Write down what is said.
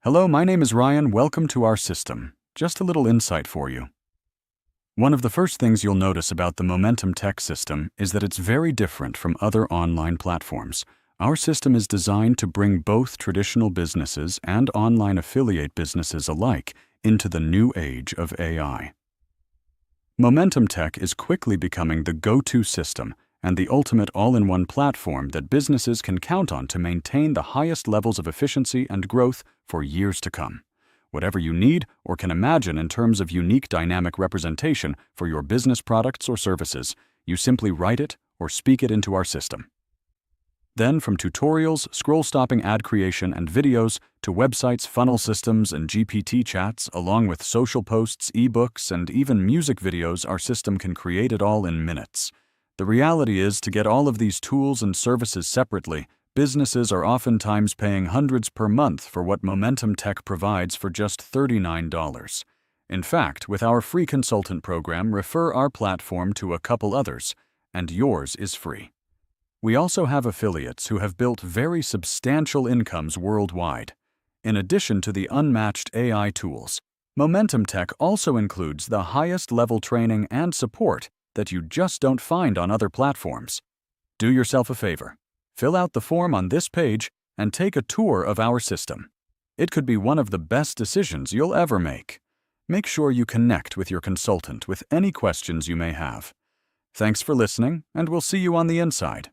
Hello, my name is Ryan. Welcome to our system. Just a little insight for you. One of the first things you'll notice about the MometunTech system is that it's very different from other online platforms. Our system is designed to bring both traditional businesses and online affiliate businesses alike into the new age of AI. MometunTech is quickly becoming the go-to system and the ultimate all-in-one platform that businesses can count on to maintain the highest levels of efficiency and growth for years to come. Whatever you need or can imagine in terms of unique dynamic representation for your business products or services, you simply write it or speak it into our system. Then, from tutorials, scroll-stopping ad creation and videos, to websites, funnel systems, and GPT chats, along with social posts, ebooks, and even music videos, our system can create it all in minutes. The reality is, to get all of these tools and services separately, businesses are oftentimes paying hundreds per month for what MometunTech provides for just $39. In fact, with our free consultant program, refer our platform to a couple others, and yours is free. We also have affiliates who have built very substantial incomes worldwide. In addition to the unmatched AI tools, MometunTech also includes the highest level training and support that you just don't find on other platforms. Do yourself a favor. Fill out the form on this page and take a tour of our system. It could be one of the best decisions you'll ever make. Make sure you connect with your consultant with any questions you may have. Thanks for listening, and we'll see you on the inside.